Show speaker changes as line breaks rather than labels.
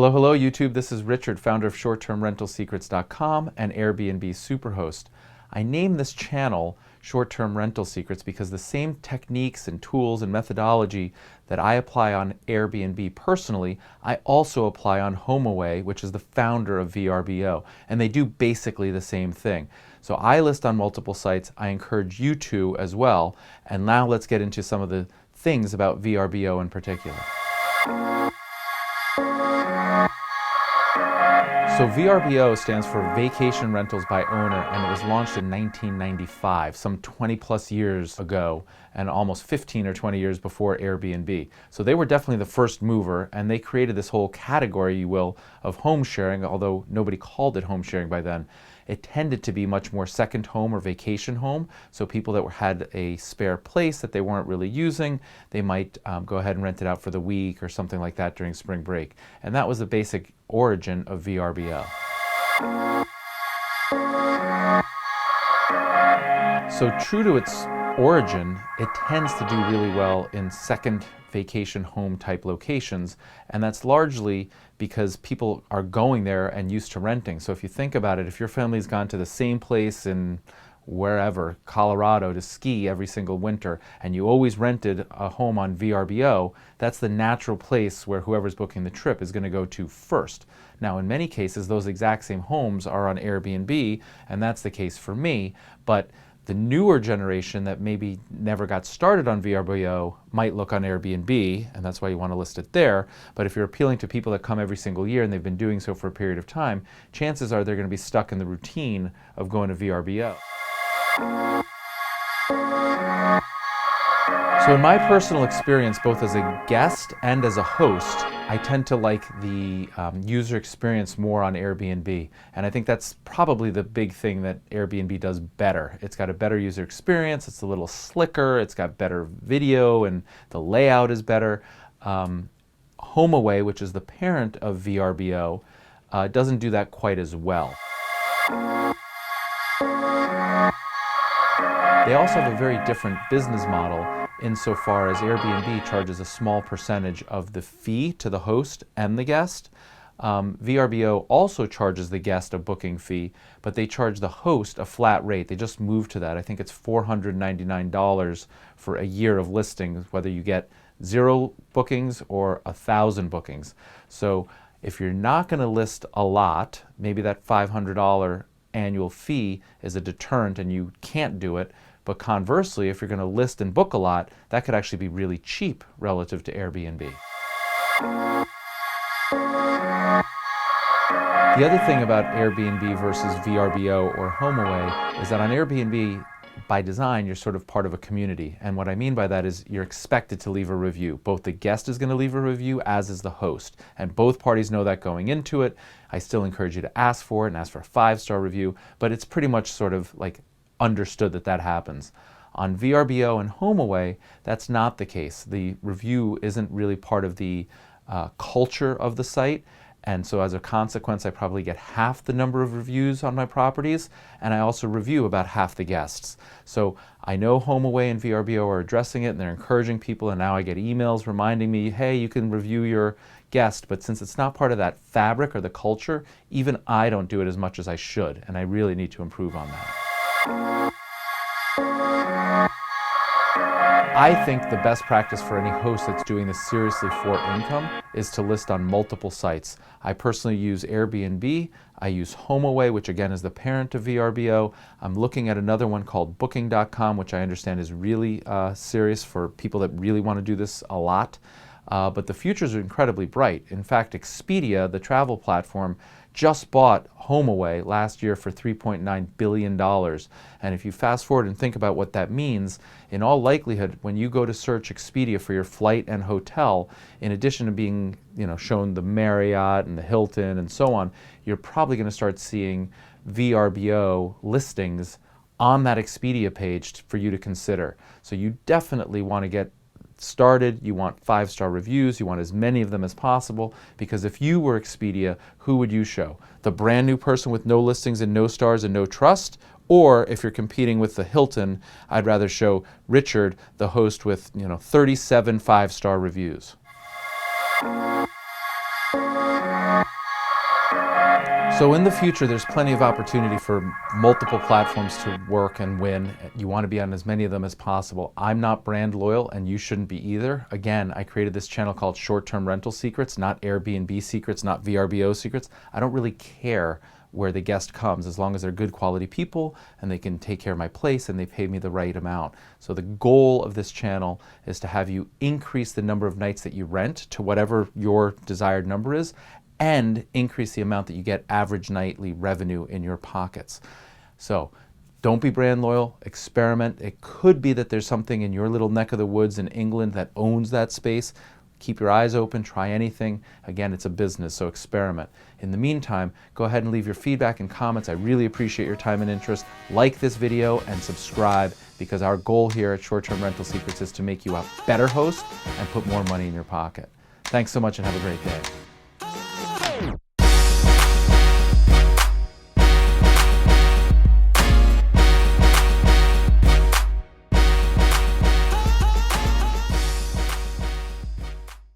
Hello, hello YouTube. This is Richard, founder of ShortTermRentalSecrets.com and Airbnb Superhost. I named this channel Short-Term Rental Secrets because the same techniques and tools and methodology that I apply on Airbnb personally, I also apply on Homeaway, which is the founder of VRBO, and they do basically the same thing. So I list on multiple sites. I encourage you to as well. And now let's get into some of the things about VRBO in particular. So VRBO stands for Vacation Rentals by Owner, and it was launched in 1995, some 20 plus years ago, and almost 15 or 20 years before Airbnb. So they were definitely the first mover, and they created this whole category, you will, of home sharing, although nobody called it home sharing by then. It tended to be much more second home or vacation home, so people that had a spare place that they weren't really using, they might go ahead and rent it out for the week or something like that during spring break. And that was the basic origin of VRBO. So true to its origin, it tends to do really well in second vacation home type locations, and that's largely because people are going there and used to renting. So if you think about it, if your family's gone to the same place in wherever, Colorado, to ski every single winter, and you always rented a home on VRBO, that's the natural place where whoever's booking the trip is going to go to first. Now, in many cases, those exact same homes are on Airbnb, and that's the case for me, but the newer generation that maybe never got started on VRBO might look on Airbnb, and that's why you want to list it there. But if you're appealing to people that come every single year and they've been doing so for a period of time, chances are they're going to be stuck in the routine of going to VRBO. So in my personal experience, both as a guest and as a host, I tend to like the user experience more on Airbnb. And I think that's probably the big thing that Airbnb does better. It's got a better user experience, it's a little slicker, it's got better video, and the layout is better. Homeaway, which is the parent of VRBO, doesn't do that quite as well. They also have a very different business model insofar as Airbnb charges a small percentage of the fee to the host and the guest. VRBO also charges the guest a booking fee, but they charge the host a flat rate. They just moved to that. I think it's $499 for a year of listings, whether you get 0 bookings or 1,000 bookings. So if you're not going to list a lot, maybe that $500 annual fee is a deterrent and you can't do it. But conversely, if you're going to list and book a lot, that could actually be really cheap relative to Airbnb. The other thing about Airbnb versus VRBO or Homeaway is that on Airbnb, by design, you're sort of part of a community. And what I mean by that is you're expected to leave a review. Both the guest is going to leave a review, as is the host. And both parties know that going into it. I still encourage you to ask for it and ask for a 5-star review, but it's pretty much sort of like understood that that happens. On VRBO and Homeaway, that's not the case. The review isn't really part of the culture of the site, and so as a consequence, I probably get half the number of reviews on my properties, and I also review about half the guests. So I know Homeaway and VRBO are addressing it, and they're encouraging people, and now I get emails reminding me, hey, you can review your guest, but since it's not part of that fabric or the culture, even I don't do it as much as I should, and I really need to improve on that. I think the best practice for any host that's doing this seriously for income is to list on multiple sites. I personally use Airbnb, I use Homeaway, which again is the parent of VRBO. I'm looking at another one called Booking.com, which I understand is really serious for people that really want to do this a lot. But the futures are incredibly bright. In fact, Expedia, the travel platform, just bought Homeaway last year for $3.9 billion. And if you fast forward and think about what that means, in all likelihood, when you go to search Expedia for your flight and hotel, in addition to being shown the Marriott and the Hilton and so on, you're probably going to start seeing VRBO listings on that Expedia page for you to consider. So you definitely want to get started, you want 5-star reviews, you want as many of them as possible, because if you were Expedia, who would you show? The brand new person with no listings and no stars and no trust? Or if you're competing with the Hilton, I'd rather show Richard, the host with 37 5-star reviews. So in the future, there's plenty of opportunity for multiple platforms to work and win. You want to be on as many of them as possible. I'm not brand loyal, and you shouldn't be either. Again, I created this channel called Short-Term Rental Secrets, not Airbnb secrets, not VRBO secrets. I don't really care where the guest comes, as long as they're good quality people and they can take care of my place and they pay me the right amount. So the goal of this channel is to have you increase the number of nights that you rent to whatever your desired number is, and increase the amount that you get average nightly revenue in your pockets. So don't be brand loyal, experiment. It could be that there's something in your little neck of the woods in England that owns that space. Keep your eyes open, try anything. Again, it's a business, so experiment. In the meantime, go ahead and leave your feedback and comments. I really appreciate your time and interest. Like this video and subscribe, because our goal here at Short-Term Rental Secrets is to make you a better host and put more money in your pocket. Thanks so much and have a great day.